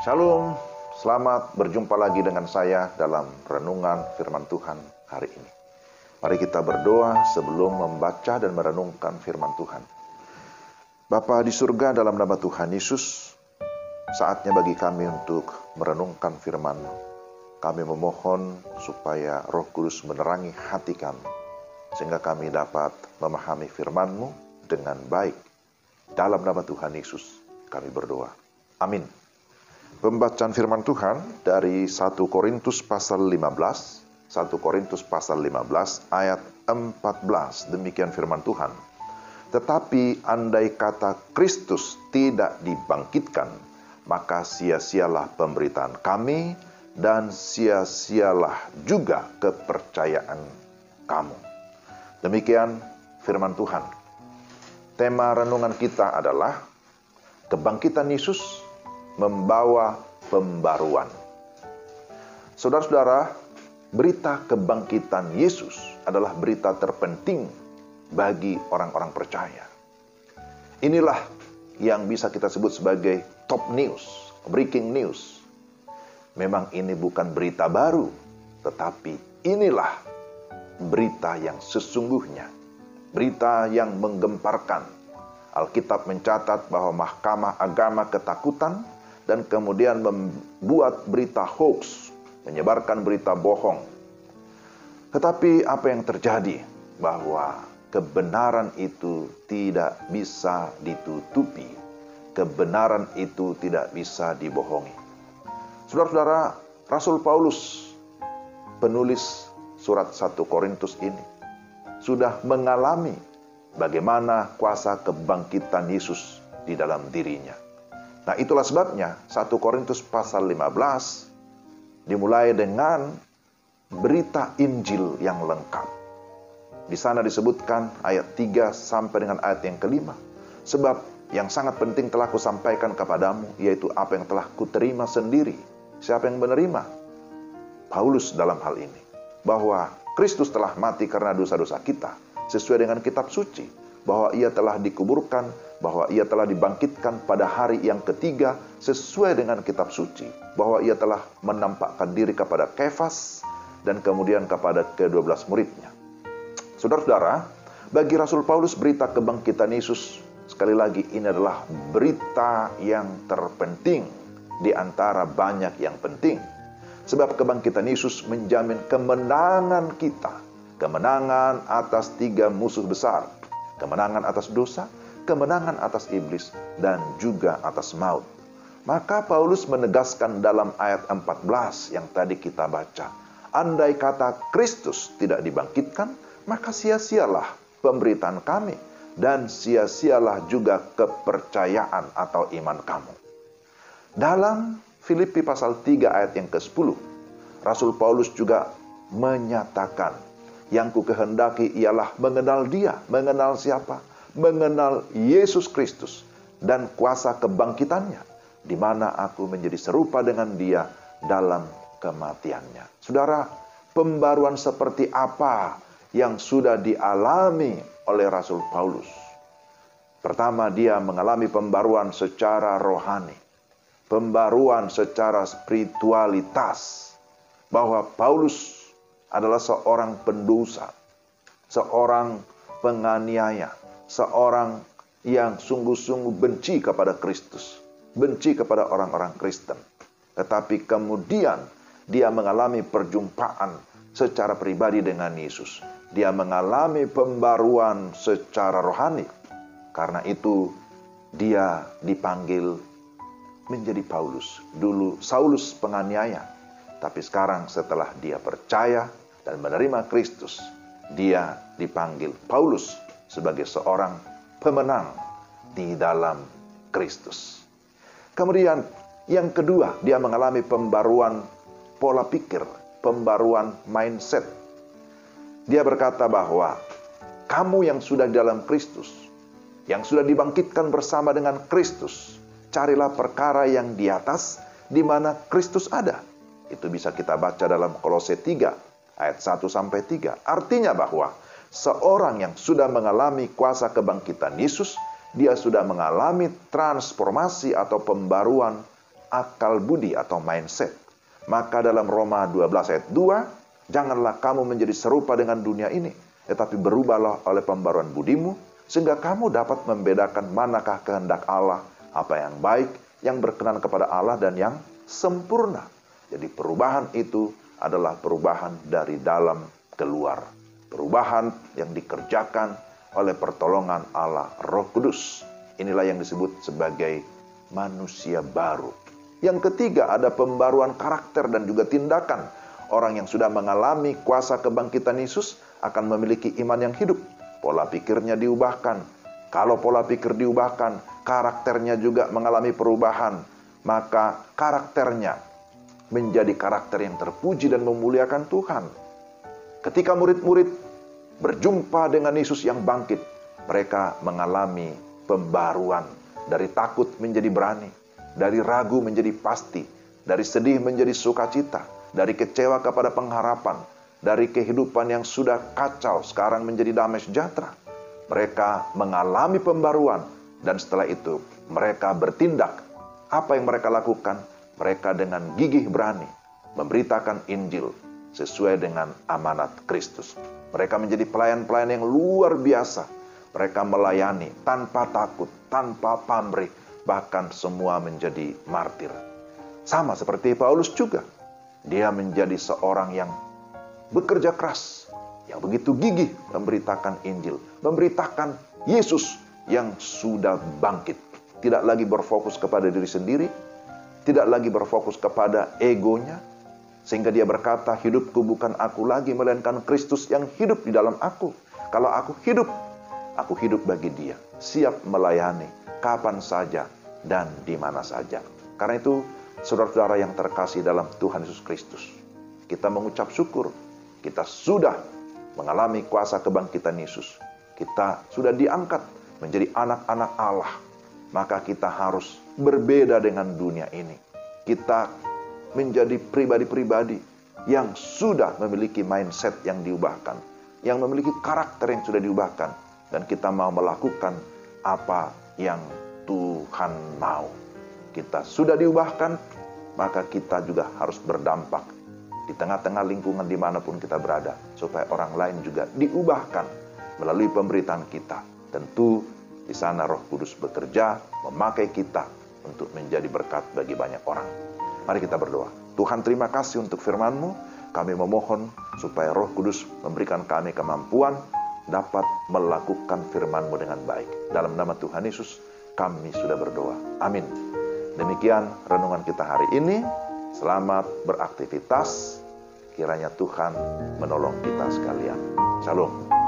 Shalom, selamat berjumpa lagi dengan saya dalam renungan firman Tuhan hari ini. Mari kita berdoa sebelum membaca dan merenungkan firman Tuhan. Bapa di surga, dalam nama Tuhan Yesus, saatnya bagi kami untuk merenungkan firman-Mu. Kami memohon supaya Roh Kudus menerangi hati kami, sehingga kami dapat memahami firman-Mu dengan baik. Dalam nama Tuhan Yesus kami berdoa. Amin. Pembacaan firman Tuhan dari 1 Korintus pasal 15. 1 Korintus pasal 15 ayat 14. Demikian firman Tuhan. Tetapi andai kata Kristus tidak dibangkitkan, maka sia-sialah pemberitaan kami dan sia-sialah juga kepercayaan kamu. Demikian firman Tuhan. Tema renungan kita adalah kebangkitan Yesus membawa pembaruan. Saudara-saudara, berita kebangkitan Yesus adalah berita terpenting bagi orang-orang percaya. Inilah yang bisa kita sebut sebagai top news, breaking news. Memang ini bukan berita baru, tetapi inilah berita yang sesungguhnya, berita yang menggemparkan. Alkitab mencatat bahwa Mahkamah Agama ketakutan dan kemudian membuat berita hoax, menyebarkan berita bohong. Tetapi apa yang terjadi? Bahwa kebenaran itu tidak bisa ditutupi. Kebenaran itu tidak bisa dibohongi. Saudara-saudara, Rasul Paulus, penulis surat 1 Korintus ini, sudah mengalami bagaimana kuasa kebangkitan Yesus di dalam dirinya. Nah, itulah sebabnya 1 Korintus pasal 15 dimulai dengan berita Injil yang lengkap. Di sana disebutkan ayat 3 sampai dengan ayat yang kelima. Sebab yang sangat penting telah kusampaikan kepadamu, yaitu apa yang telah kuterima sendiri. Siapa yang menerima? Paulus dalam hal ini. Bahwa Kristus telah mati karena dosa-dosa kita, sesuai dengan kitab suci. Bahwa ia telah dikuburkan, bahwa ia telah dibangkitkan pada hari yang ketiga sesuai dengan kitab suci, bahwa ia telah menampakkan diri kepada Kefas dan kemudian kepada ke-12 muridnya. Saudara-saudara, bagi Rasul Paulus berita kebangkitan Yesus, sekali lagi ini adalah berita yang terpenting di antara banyak yang penting. Sebab kebangkitan Yesus menjamin kemenangan kita, kemenangan atas 3 musuh besar, kemenangan atas dosa, kemenangan atas iblis, dan juga atas maut. Maka Paulus menegaskan dalam ayat 14 yang tadi kita baca, andai kata Kristus tidak dibangkitkan, maka sia-sialah pemberitaan kami, dan sia-sialah juga kepercayaan atau iman kamu. Dalam Filipi pasal 3 ayat yang ke-10, Rasul Paulus juga menyatakan, yang ku kehendaki ialah mengenal Dia. Mengenal siapa? Mengenal Yesus Kristus dan kuasa kebangkitannya, di mana aku menjadi serupa dengan Dia dalam kematiannya. Saudara, pembaruan seperti apa yang sudah dialami oleh Rasul Paulus? Pertama, dia mengalami pembaruan secara rohani, pembaruan secara spiritualitas, bahwa Paulus adalah seorang pendosa, seorang penganiaya, seorang yang sungguh-sungguh benci kepada Kristus, benci kepada orang-orang Kristen. Tetapi kemudian dia mengalami perjumpaan secara pribadi dengan Yesus. Dia mengalami pembaruan secara rohani. Karena itu dia dipanggil menjadi Paulus. Dulu Saulus penganiaya, tapi sekarang setelah dia percaya dan menerima Kristus, dia dipanggil Paulus sebagai seorang pemenang di dalam Kristus. Kemudian yang kedua, dia mengalami pembaruan pola pikir, pembaruan mindset. Dia berkata bahwa kamu yang sudah di dalam Kristus, yang sudah dibangkitkan bersama dengan Kristus, carilah perkara yang di atas, di mana Kristus ada. Itu bisa kita baca dalam Kolose 3 ayat 1-3. Artinya bahwa seorang yang sudah mengalami kuasa kebangkitan Yesus, dia sudah mengalami transformasi atau pembaruan akal budi atau mindset. Maka dalam Roma 12 ayat 2, janganlah kamu menjadi serupa dengan dunia ini, tetapi berubahlah oleh pembaruan budimu, sehingga kamu dapat membedakan manakah kehendak Allah, apa yang baik, yang berkenan kepada Allah, dan yang sempurna. Jadi perubahan itu adalah perubahan dari dalam keluar. Perubahan yang dikerjakan oleh pertolongan Allah Roh Kudus. Inilah yang disebut sebagai manusia baru. Yang ketiga, ada pembaruan karakter dan juga tindakan. Orang yang sudah mengalami kuasa kebangkitan Yesus akan memiliki iman yang hidup. Pola pikirnya diubahkan. Kalau pola pikir diubahkan, karakternya juga mengalami perubahan. Maka karakternya menjadi karakter yang terpuji dan memuliakan Tuhan. Ketika murid-murid berjumpa dengan Yesus yang bangkit, mereka mengalami pembaruan. Dari takut menjadi berani, dari ragu menjadi pasti, dari sedih menjadi sukacita, dari kecewa kepada pengharapan, dari kehidupan yang sudah kacau sekarang menjadi damai sejahtera. Mereka mengalami pembaruan, dan setelah itu mereka bertindak. Apa yang mereka lakukan? Mereka dengan gigih berani memberitakan Injil sesuai dengan amanat Kristus. Mereka menjadi pelayan-pelayan yang luar biasa. Mereka melayani tanpa takut, tanpa pamrih, bahkan semua menjadi martir. Sama seperti Paulus juga. Dia menjadi seorang yang bekerja keras, yang begitu gigih memberitakan Injil, memberitakan Yesus yang sudah bangkit. Tidak lagi berfokus kepada diri sendiri, tidak lagi berfokus kepada egonya, sehingga dia berkata, hidupku bukan aku lagi, melainkan Kristus yang hidup di dalam aku. Kalau aku hidup bagi Dia, siap melayani kapan saja dan di mana saja. Karena itu, saudara-saudara yang terkasih dalam Tuhan Yesus Kristus, kita mengucap syukur, kita sudah mengalami kuasa kebangkitan Yesus. Kita sudah diangkat menjadi anak-anak Allah. Maka kita harus berbeda dengan dunia ini. Kita menjadi pribadi-pribadi yang sudah memiliki mindset yang diubahkan, yang memiliki karakter yang sudah diubahkan, dan kita mau melakukan apa yang Tuhan mau. Kita sudah diubahkan, maka kita juga harus berdampak di tengah-tengah lingkungan dimanapun kita berada, supaya orang lain juga diubahkan melalui pemberitaan kita. Tentu di sana Roh Kudus bekerja, memakai kita untuk menjadi berkat bagi banyak orang. Mari kita berdoa. Tuhan, terima kasih untuk firman-Mu. Kami memohon supaya Roh Kudus memberikan kami kemampuan dapat melakukan firman-Mu dengan baik. Dalam nama Tuhan Yesus, kami sudah berdoa. Amin. Demikian renungan kita hari ini. Selamat beraktivitas. Kiranya Tuhan menolong kita sekalian. Shalom.